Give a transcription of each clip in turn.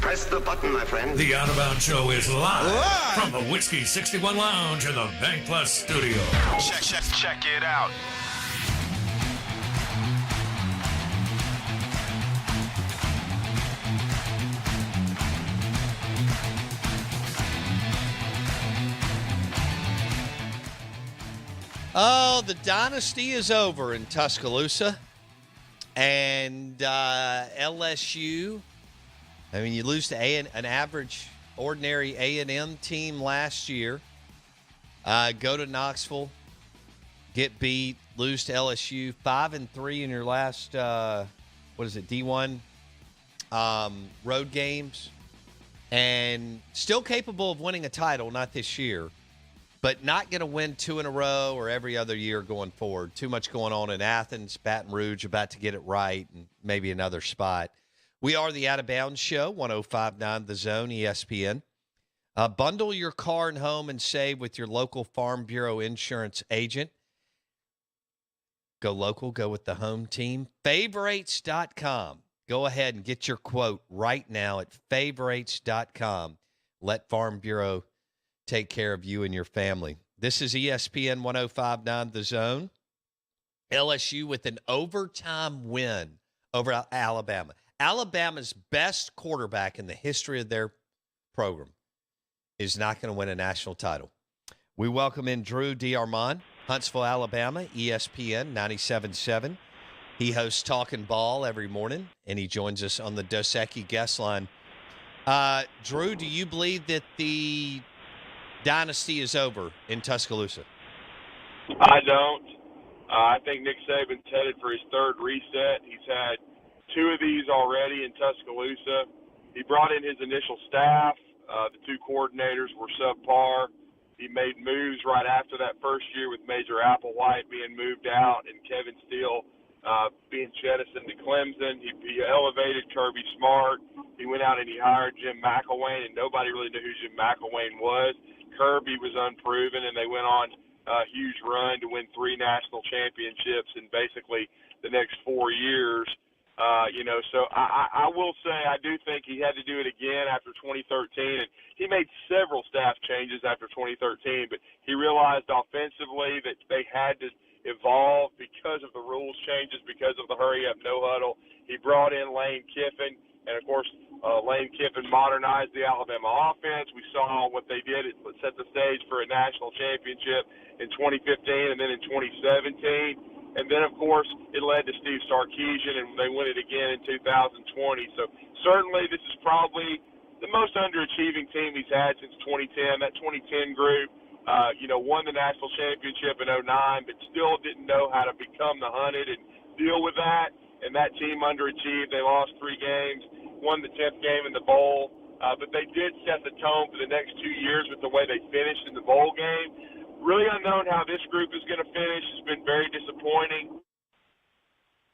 Press the button, my friend. The Out of Bounds Show is live from the Whiskey 61 Lounge in the Bank Plus studio. Check it out. Oh, the dynasty is over in Tuscaloosa. And LSU, I mean, you lose to an average, ordinary A&M team last year. Go to Knoxville, get beat, lose to LSU. 5-3 in your last, D1 road games. And still capable of winning a title, not this year. But not going to win 2 in a row or every other year going forward. Too much going on in Athens, Baton Rouge, about to get it right, and maybe another spot. We are the Out of Bounds Show, 105.9 The Zone, ESPN. Bundle your car and home and save with your local Farm Bureau insurance agent. Go local, go with the home team. Favorites.com. Go ahead and get your quote right now at favorites.com. Let Farm Bureau take care of you and your family. This is ESPN 105.9 The Zone. LSU with an overtime win over Alabama. Alabama's best quarterback in the history of their program is not going to win a national title. We welcome in Drew DeArmond, Huntsville, Alabama, ESPN 97.7. He hosts Talking Ball every morning, and he joins us on the Dos Equis guest line. Drew, do you believe that the dynasty is over in Tuscaloosa? I don't. I think Nick Saban's headed for his third reset. He's had 2 of these already in Tuscaloosa. He brought in his initial staff. The 2 coordinators were subpar. He made moves right after that first year with Major Applewhite being moved out and Kevin Steele being jettisoned to Clemson. He elevated Kirby Smart. He went out and he hired Jim McElwain, and nobody really knew who Jim McElwain was. Kirby was unproven, and they went on a huge run to win 3 national championships in basically the next 4 years. So I will say I do think he had to do it again after 2013, and he made several staff changes after 2013, but he realized offensively that they had to evolve because of the rules changes, because of the hurry-up, no huddle. He brought in Lane Kiffin, and, of course, Lane Kiffin modernized the Alabama offense. We saw what they did. It set the stage for a national championship in 2015 and then in 2017. And then, of course, it led to Steve Sarkisian, and they win it again in 2020. So certainly this is probably the most underachieving team he's had since 2010. That 2010 group, won the national championship in 2009, but still didn't know how to become the hunted and deal with that. And that team underachieved. They lost 3 games, won the 10th game in the bowl. But they did set the tone for the next 2 years with the way they finished in the bowl game. Really unknown how this group is going to finish. It's been very disappointing.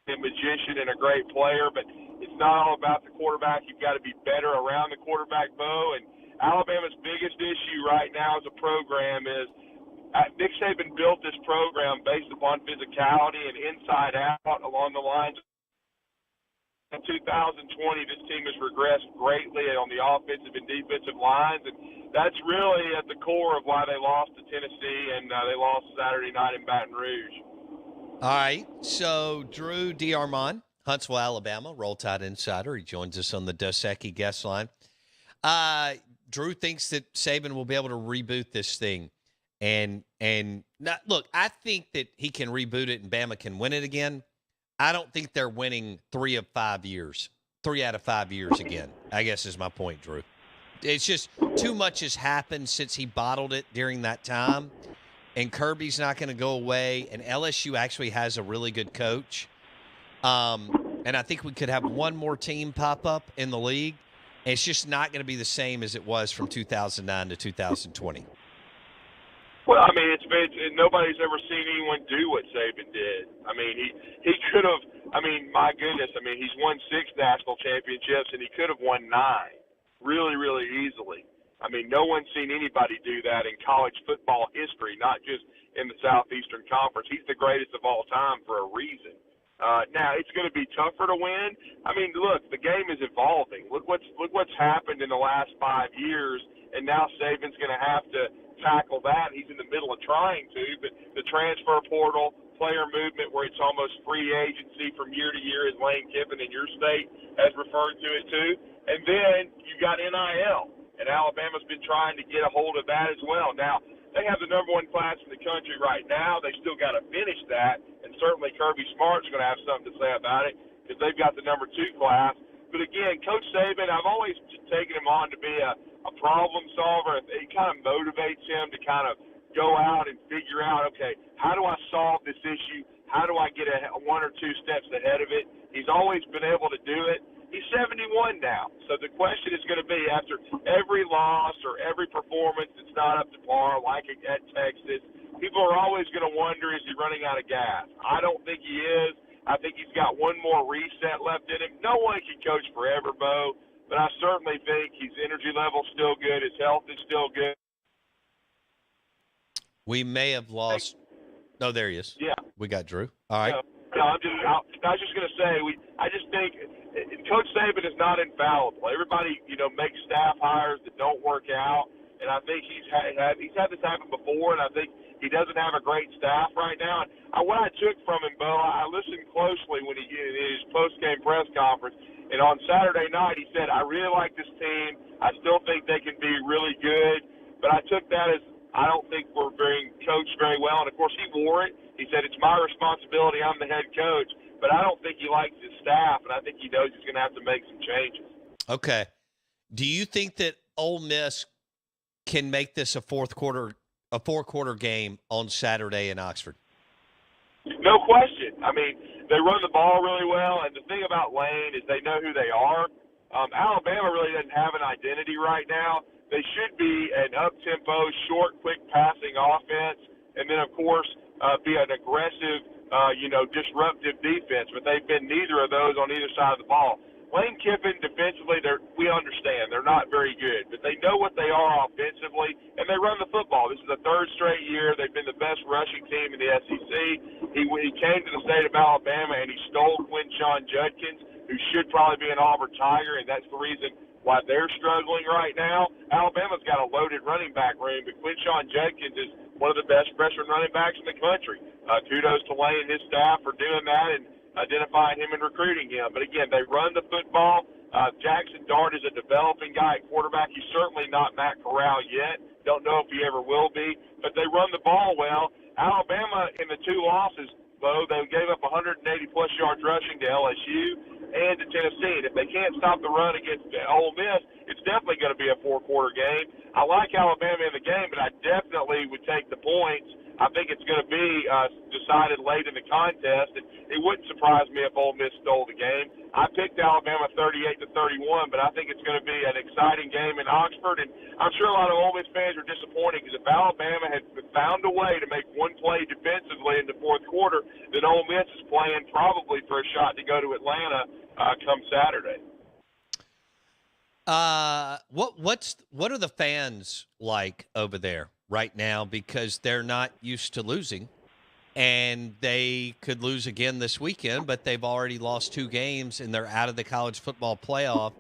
A magician and a great player, but it's not all about the quarterback. You've got to be better around the quarterback, Bo. And Alabama's biggest issue right now as a program is Nick Saban built this program based upon physicality and inside out along the lines. In 2020, this team has regressed greatly on the offensive and defensive lines, and that's really at the core of why they lost to Tennessee and they lost Saturday night in Baton Rouge. All right, so Drew DeArmond, Huntsville, Alabama, Roll Tide Insider. He joins us on the Dos Equis guest line. Drew thinks that Saban will be able to reboot this thing. And look, I think that he can reboot it and Bama can win it again. I don't think they're winning 3 out of 5 years again, I guess is my point, Drew. It's just too much has happened since he bottled it during that time. And Kirby's not going to go away. And LSU actually has a really good coach. And I think we could have one more team pop up in the league. And it's just not going to be the same as it was from 2009 to 2020. Well, I mean, nobody's ever seen anyone do what Saban did. I mean, he could have. I mean, my goodness. I mean, he's won 6 national championships, and he could have won 9, really, really easily. I mean, no one's seen anybody do that in college football history, not just in the Southeastern Conference. He's the greatest of all time for a reason. Now it's going to be tougher to win. I mean, look, the game is evolving. Look what's happened in the last 5 years, and now Saban's going to have to tackle that. He's in the middle of trying to, but the transfer portal, player movement, where it's almost free agency from year to year, as Lane Kiffin in your state has referred to it too. And then you got NIL, and Alabama's been trying to get a hold of that as well. Now, they have the number one class in the country right now. They still got to finish that, and certainly Kirby Smart's going to have something to say about it because they've got the number 2 class. But again, Coach Saban, I've always taken him on to be a problem solver. It kind of motivates him to kind of go out and figure out, okay, how do I solve this issue? How do I get 1 or 2 steps ahead of it? He's always been able to do it. He's 71 now. So the question is going to be, after every loss or every performance that's not up to par, like at Texas, people are always going to wonder, is he running out of gas? I don't think he is. I think he's got one more reset left in him. No one can coach forever, Bo, but I certainly think his energy level's still good. His health is still good. We may have lost. No, there he is. Yeah. We got Drew. All right. I was just going to say, I just think Coach Saban is not infallible. Everybody, makes staff hires that don't work out, and I think he's had this happen before, and I think he doesn't have a great staff right now. And what I took from him, Bo, I listened closely when he in his post-game press conference, and on Saturday night he said, I really like this team. I still think they can be really good, but I took that as I don't think we're being coached very well. And, of course, he wore it. He said, it's my responsibility. I'm the head coach. But I don't think he likes his staff, and I think he knows he's going to have to make some changes. Okay. Do you think that Ole Miss can make this a four-quarter game on Saturday in Oxford? No question. I mean, they run the ball really well, and the thing about Lane is they know who they are. Alabama really doesn't have an identity right now. They should be an up-tempo, short, quick passing offense, and then, of course, be an aggressive, disruptive defense. But they've been neither of those on either side of the ball. Lane Kiffin, defensively, we understand they're not very good, but they know what they are offensively, and they run the football. This is the 3rd straight year. They've been the best rushing team in the SEC. He came to the state of Alabama, and he stole Quinshon Judkins, who should probably be an Auburn Tiger, and that's the reason why they're struggling right now. Alabama's got a loaded running back room, but Quinshon Judkins is one of the best freshman running backs in the country. Kudos to Lane and his staff for doing that and identifying him and recruiting him. But, again, they run the football. Jackson Dart is a developing guy at quarterback. He's certainly not Matt Corral yet. Don't know if he ever will be. But they run the ball well. Alabama, in the 2 losses, Bo, they gave up 180-plus yards rushing to LSU and to Tennessee. And if they can't stop the run against Ole Miss, it's definitely going to be a 4-quarter game. I like Alabama in the game, but I definitely would take the points. I think it's going to be decided late in the contest, and it wouldn't surprise me if Ole Miss stole the game. I picked Alabama 38-31, but I think it's going to be an exciting game in Oxford, and I'm sure a lot of Ole Miss fans are disappointed because if Alabama had found a way to make one play defensively in the 4th quarter, then Ole Miss is playing probably for a shot to go to Atlanta come Saturday. What are the fans like over there right now, because they're not used to losing, and they could lose again this weekend, but they've already lost 2 games and they're out of the college football playoff,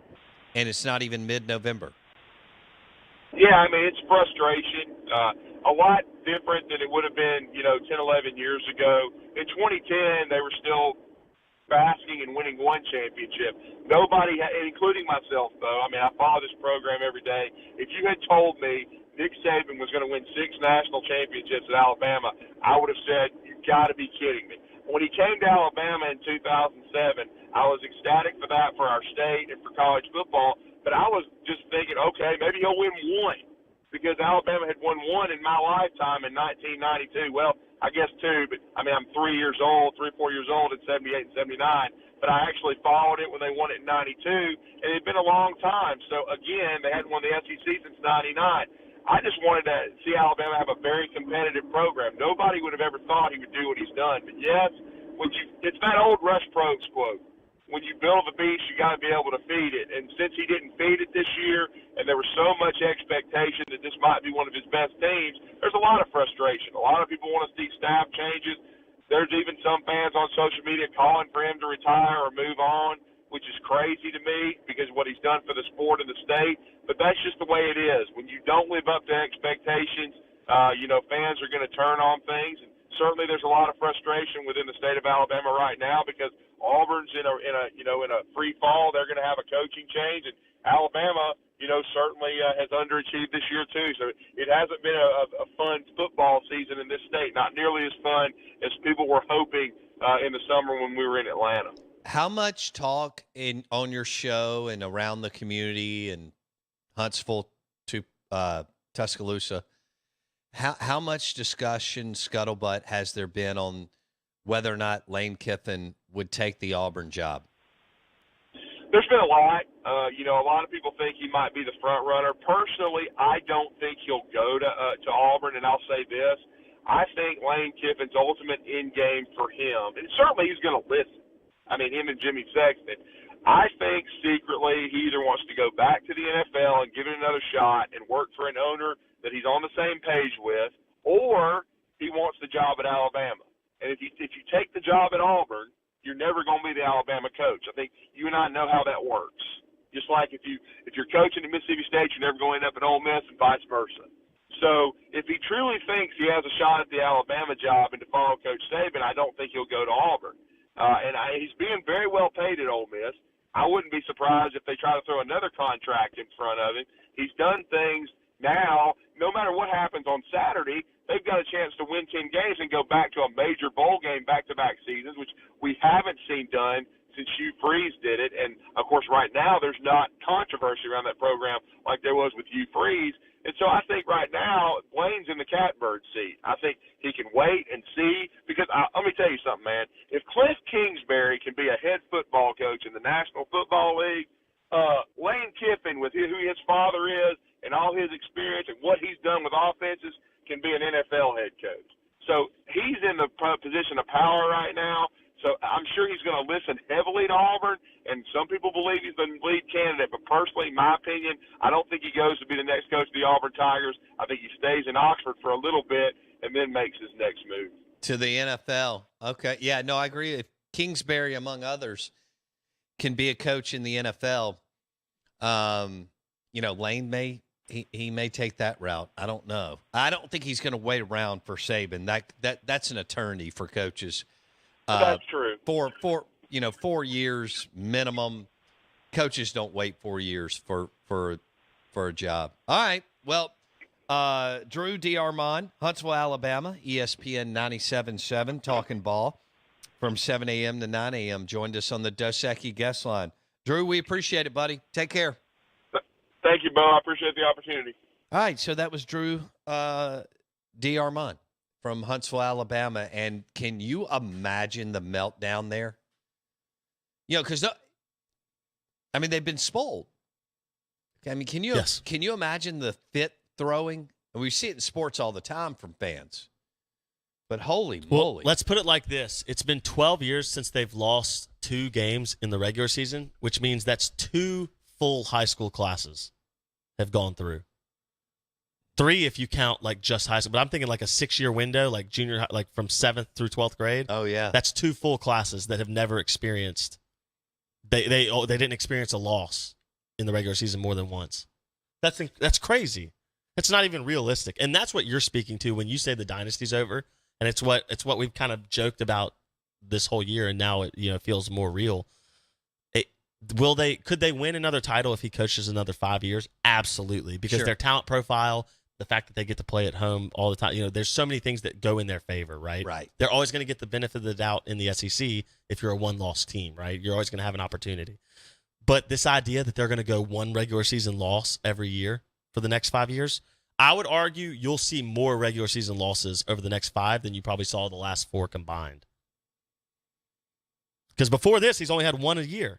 and it's not even mid-November. Yeah, I mean, it's frustration. A lot different than it would have been, 10, 11 years ago. In 2010, they were still basking and winning 1 championship. Nobody, including myself, though. I mean, I follow this program every day. If you had told me Nick Saban was going to win 6 national championships at Alabama, I would have said, you've got to be kidding me. When he came to Alabama in 2007, I was ecstatic for that, for our state and for college football, but I was just thinking, okay, maybe he'll win 1, because Alabama had won 1 in my lifetime in 1992. Well, I guess 2, but, I mean, I'm 3 or 4 years old in 78 and 79, but I actually followed it when they won it in 92, and it had been a long time. So, again, they hadn't won the SEC since 99. I just wanted to see Alabama have a very competitive program. Nobody would have ever thought he would do what he's done. But, yes, it's that old Rush Probst quote. When you build a beast, you got to be able to feed it. And since he didn't feed it this year, and there was so much expectation that this might be one of his best teams, there's a lot of frustration. A lot of people want to see staff changes. There's even some fans on social media calling for him to retire or move on, which is crazy to me because of what he's done for the sport and the state. But that's just the way it is. When you don't live up to expectations, fans are going to turn on things. And certainly there's a lot of frustration within the state of Alabama right now because Auburn's in a free fall. They're going to have a coaching change, and Alabama, certainly has underachieved this year too. So it hasn't been a fun football season in this state. Not nearly as fun as people were hoping in the summer when we were in Atlanta. How much talk on your show and around the community and Huntsville to Tuscaloosa? How much discussion, scuttlebutt, has there been on whether or not Lane Kiffin would take the Auburn job? There's been a lot. A lot of people think he might be the front runner. Personally, I don't think he'll go to Auburn, and I'll say this. I think Lane Kiffin's ultimate end game for him, and certainly he's going to listen. I mean, him and Jimmy Sexton. I think secretly he either wants to go back to the NFL and give it another shot and work for an owner that he's on the same page with, or he wants the job at Alabama. And if you take the job at Auburn, you're never going to be the Alabama coach. I think you and I know how that works. Just like if you're coaching at Mississippi State, you're never going to end up at Ole Miss and vice versa. So if he truly thinks he has a shot at the Alabama job and to follow Coach Saban, I don't think he'll go to Auburn. He's being very well paid at Ole Miss. I wouldn't be surprised if they try to throw another contract in front of him. He's done things now. No matter what happens on Saturday, they've got a chance to win 10 games and go back to a major bowl game back-to-back seasons, which we haven't seen done since Hugh Freeze did it. And, of course, right now there's not controversy around that program like there was with Hugh Freeze. And so I think right now Blane's in the catbird seat. I think he can wait and see because let me tell you something, man. If Cliff Kingsbury can be a head football coach in the National Football League, Lane Kiffin, with who his father is and all his experience and what he's done with offenses, can be an NFL head coach. So he's in the position of power right now. So I'm sure he's going to listen heavily to Auburn, and some people believe he's the lead candidate. But personally, in my opinion, I don't think he goes to be the next coach of the Auburn Tigers. I think he stays in Oxford for a little bit and then makes his next move. To the NFL. Okay. Yeah, no, I agree. If Kingsbury, among others, can be a coach in the NFL, Lane he may take that route. I don't know. I don't think he's going to wait around for Saban. That's an eternity for coaches. That's true. 4 years minimum. Coaches don't wait 4 years for a job. All right. Well, Drew DeArmond, Huntsville, Alabama, ESPN 97.7, talking ball from 7 a.m. to 9 a.m. joined us on the Dos Equis guest line. Drew, we appreciate it, buddy. Take care. Thank you, Bo. I appreciate the opportunity. All right. So that was Drew DeArmond from Huntsville, Alabama. And can you imagine the meltdown there? Because they've been spoiled. I mean, can you imagine the fit throwing? And we see it in sports all the time from fans. But holy moly. Let's put it like this. It's been 12 years since they've lost 2 games in the regular season, which means that's 2 full high school classes have gone through. 3 if you count like just high school, but I'm thinking like a 6-year window, like junior high, like from 7th through 12th grade. Oh yeah, that's 2 full classes that have never experienced. They didn't experience a loss in the regular season more than once. That's crazy. That's not even realistic, and that's what you're speaking to when you say the dynasty's over. And it's what we've kind of joked about this whole year, and now it feels more real. Could they win another title if he coaches another 5 years? Absolutely, because their talent profile, the fact that they get to play at home all the time, there's so many things that go in their favor, right? Right. They're always going to get the benefit of the doubt in the SEC if you're a one-loss team, right? You're always going to have an opportunity. But this idea that they're going to go 1 regular season loss every year for the next 5 years, I would argue you'll see more regular season losses over the next 5 than you probably saw the last 4 combined. Because before this, he's only had 1 a year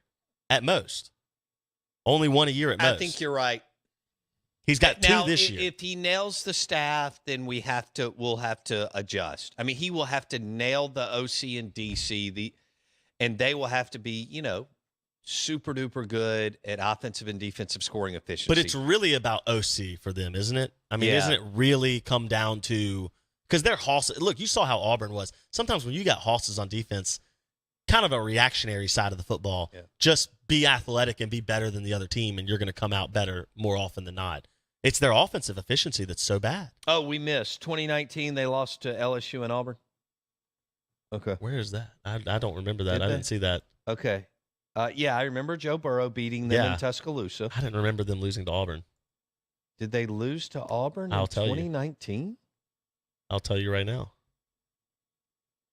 at most. Only 1 a year at most. I think you're right. He's got 2 now, this year. If he nails the staff, then we'll have to adjust. I mean, he will have to nail the OC and DC, and they will have to be, super duper good at offensive and defensive scoring efficiency. But it's really about OC for them, isn't it? I mean, Isn't it really come down to Because they're hosses. Look, you saw how Auburn was. Sometimes when you got hosses on defense, kind of a reactionary side of the football, just be athletic and be better than the other team, and you're going to come out better more often than not. It's their offensive efficiency that's so bad. Oh, we missed. 2019, they lost to LSU and Auburn. Okay. Where is that? I don't remember that. I didn't see that. Okay. Yeah, I remember Joe Burrow beating them in Tuscaloosa. I didn't remember them losing to Auburn. Did they lose to Auburn in 2019? I'll tell you right now.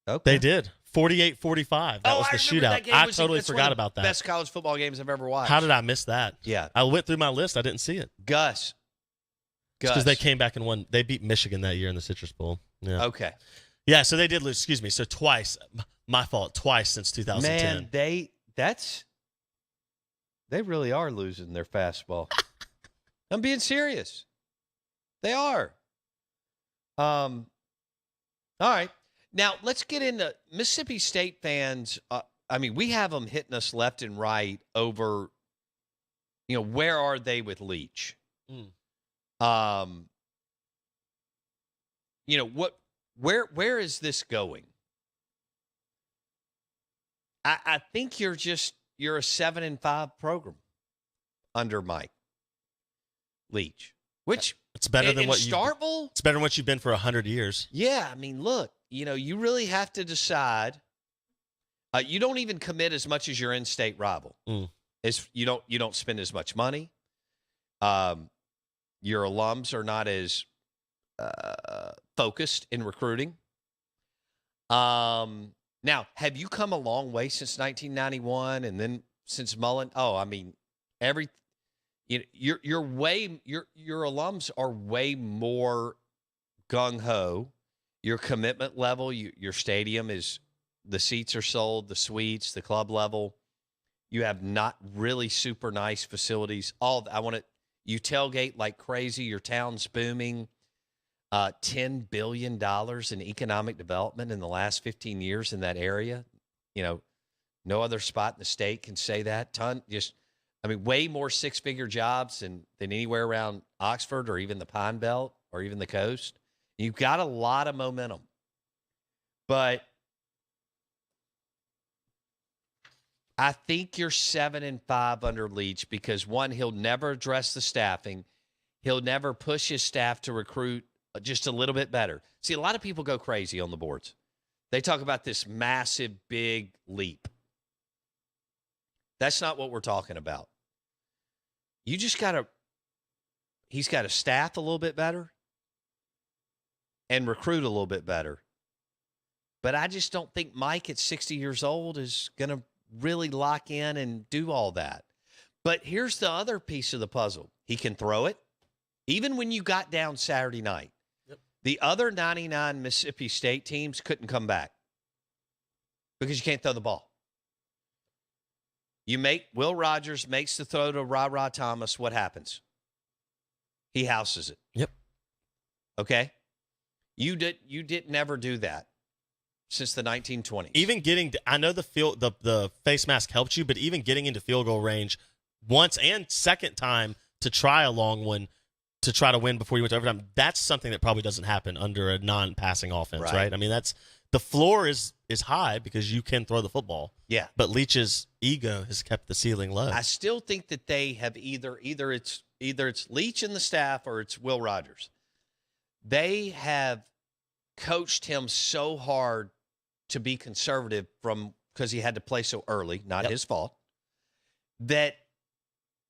Okay. They did. 48-45. That was the shootout. I totally forgot about that. Best college football games I've ever watched. How did I miss that? Yeah. I went through my list. I didn't see it. Gus. Because they came back and won. They beat Michigan that year in the Citrus Bowl. Yeah. Okay. Yeah, so they did lose. Excuse me. So twice. My fault. Twice since 2010. Man, they really are losing their fastball. I'm being serious. They are. All right. Now, let's get into Mississippi State fans. We have them hitting us left and right over, where are they with Leach? Where is this going? I think you're a 7-5 program under Mike Leach, which it's better than what Starkville. It's better than what you've been for 100 years. Yeah, look, you really have to decide. You don't even commit as much as your in-state rival. As you don't spend as much money. Your alums are not as focused in recruiting. Now, have you come a long way since 1991, and then since Mullen? Your alums are way more gung ho. Your commitment level, your stadium is, the seats are sold, the suites, the club level. You have not really super nice facilities. You tailgate like crazy. Your town's booming. $10 billion in economic development in the last 15 years in that area. No other spot in the state can say that. Way more six-figure jobs than anywhere around Oxford or even the Pine Belt or even the coast. You've got a lot of momentum. But I think you're 7-5 under Leach because, one, he'll never address the staffing. He'll never push his staff to recruit just a little bit better. See, a lot of people go crazy on the boards. They talk about this massive, big leap. That's not what we're talking about. You just he's got to staff a little bit better and recruit a little bit better. But I just don't think Mike at 60 years old is going to really lock in and do all that. But here's the other piece of the puzzle. He can throw it. Even when you got down Saturday night, the other 99 Mississippi State teams couldn't come back because you can't throw the ball. Will Rogers makes the throw to Ra Thomas. What happens? He houses it. Yep. Okay. You did never do that since the 1920s. Even I know the face mask helped you, but even getting into field goal range once and second time to try a long one to try to win before you went to overtime, that's something that probably doesn't happen under a non-passing offense, right? That's the floor is high because you can throw the football. Yeah. But Leach's ego has kept the ceiling low. I still think that they have either it's Leach and the staff or it's Will Rogers. They have coached him so hard to be conservative because he had to play so early, not his fault, that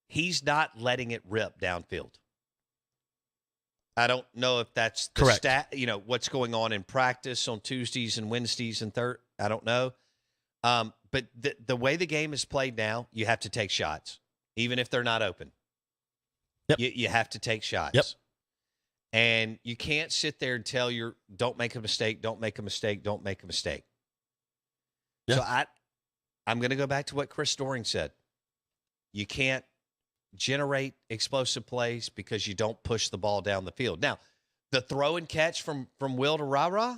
he's not letting it rip downfield. I don't know if that's the correct. What's going on in practice on Tuesdays and Wednesdays and I don't know. But the way the game is played now, you have to take shots, even if they're not open. Yep. You have to take shots. Yep. And you can't sit there and tell don't make a mistake, don't make a mistake, don't make a mistake. Yep. So I'm going to go back to what Chris Doering said. You can't generate explosive plays because you don't push the ball down the field. Now, the throw and catch from Will to Ra,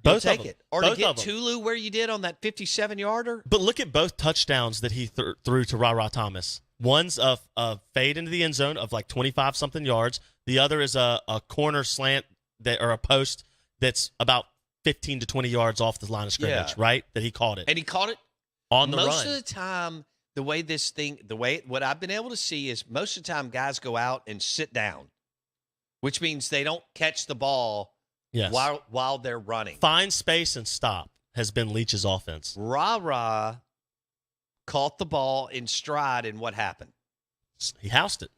both take of them. it. Or both to get Tulu where you did on that 57-yarder. But look at both touchdowns that he threw to Ra Thomas. One's a fade into the end zone of like 25-something yards. The other is a corner slant or a post that's about 15 to 20 yards off the line of scrimmage, right? That he caught it. And he caught it on the most run. of the time. What I've been able to see is most of the time guys go out and sit down, which means they don't catch the ball while they're running. Find space and stop has been Leach's offense. Ra caught the ball in stride, and what happened? He housed it.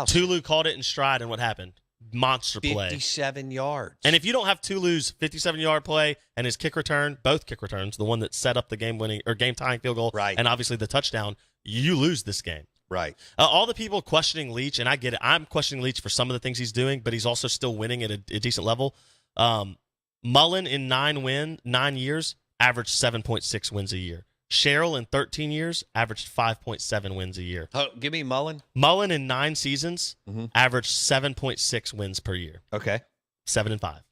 Tulu caught it in stride, and what happened? Monster play. 57 yards. And if you don't have Tulu's 57-yard play and his kick return, both kick returns, the one that set up the game-winning or game-tying field goal, right, and obviously the touchdown, you lose this game. Right. All the people questioning Leach, and I get it. I'm questioning Leach for some of the things he's doing, but he's also still winning at a decent level. Mullen in 9 years averaged 7.6 wins a year. Sherrill in 13 years averaged 5.7 wins a year. Oh, give me Mullen. Mullen in 9 seasons averaged 7.6 wins per year. Okay. 7 and 5.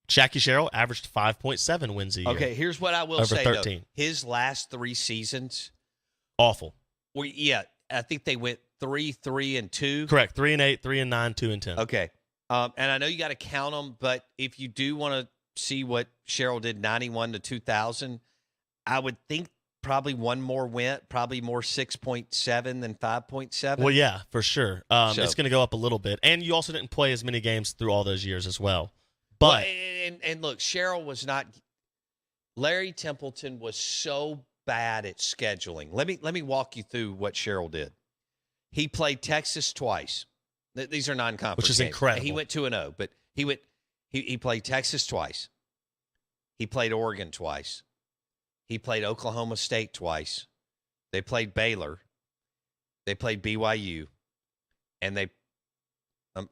Jackie Sherrill averaged 5.7 wins a year. Okay, here's what I will over say, 13. though. His last 3 seasons. Awful. Well, yeah, I think they went 3-3-2. Correct. 3-8, 3-9, 2-10. Okay. And I know you got to count them, but if you do want to see what Sherrill did 91 to 2000, I would think probably one more went, probably more 6.7 than 5.7. Well, yeah, for sure. It's going to go up a little bit. And you also didn't play as many games through all those years as well. But and look, Sherrill was not – Larry Templeton was so bad at scheduling. Let me walk you through what Sherrill did. He played Texas twice. These are non-conference which is games. incredible. He went 2-0, but he played Texas twice. He played Oregon twice. He played Oklahoma State twice. They played Baylor. They played BYU. And I'm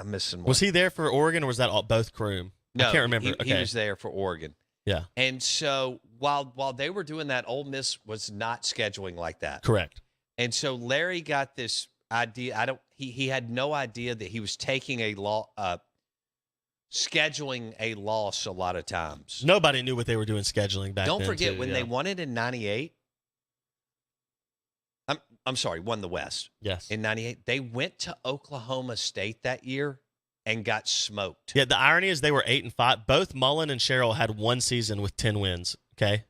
missing one. Was he there for Oregon or was that both Croom? No, I can't remember. He was there for Oregon. Yeah. And so while they were doing that, Ole Miss was not scheduling like that. Correct. And so Larry got this idea. He had no idea that he was taking scheduling a loss a lot of times. Nobody knew what they were doing scheduling back then. Don't forget, too, when they won it in 98, I'm sorry, won the West. Yes. In 98, they went to Oklahoma State that year and got smoked. Yeah, the irony is they were 8-5. Both Mullen and Sherrill had one season with 10 wins, okay?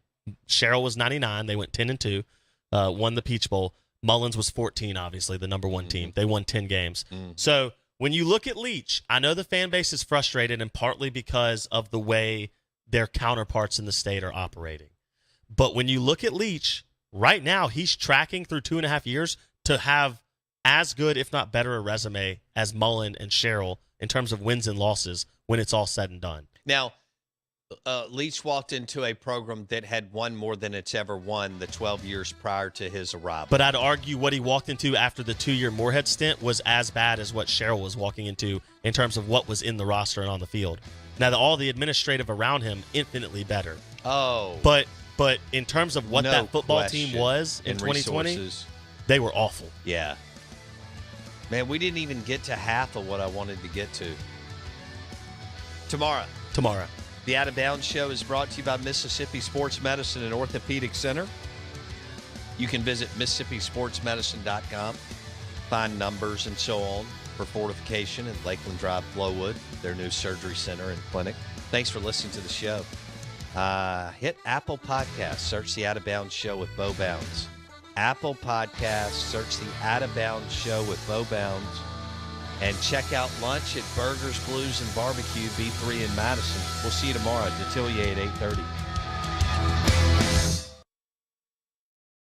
Sherrill was 99. They went 10-2, won the Peach Bowl. Mullins was 14, obviously, the number one team. They won 10 games. So when you look at Leach, I know the fan base is frustrated and partly because of the way their counterparts in the state are operating. But when you look at Leach, right now he's tracking through 2.5 years to have as good, if not better, a resume as Mullen and Sherrill in terms of wins and losses when it's all said and done. Now, Leach walked into a program that had won more than it's ever won the 12 years prior to his arrival. But I'd argue what he walked into after the 2-year Moorhead stint was as bad as what Sherrill was walking into in terms of what was in the roster and on the field. Now, all the administrative around him, infinitely better. Oh. But in terms of what that football question. team was in 2020, resources. They were awful. Yeah. Man, we didn't even get to half of what I wanted to get to. Tomorrow. The Out of Bounds Show is brought to you by Mississippi Sports Medicine and Orthopedic Center. You can visit MississippiSportsMedicine.com, find numbers and so on for fortification at Lakeland Drive, Flowood, their new surgery center and clinic. Thanks for listening to the show. Hit Apple Podcasts, search the Out of Bounds Show with Bo Bounds. Apple Podcasts, search the Out of Bounds Show with Bo Bounds. And check out lunch at Burgers, Blues, and Barbecue, B3 in Madison. We'll see you tomorrow at Detillier at 8:30.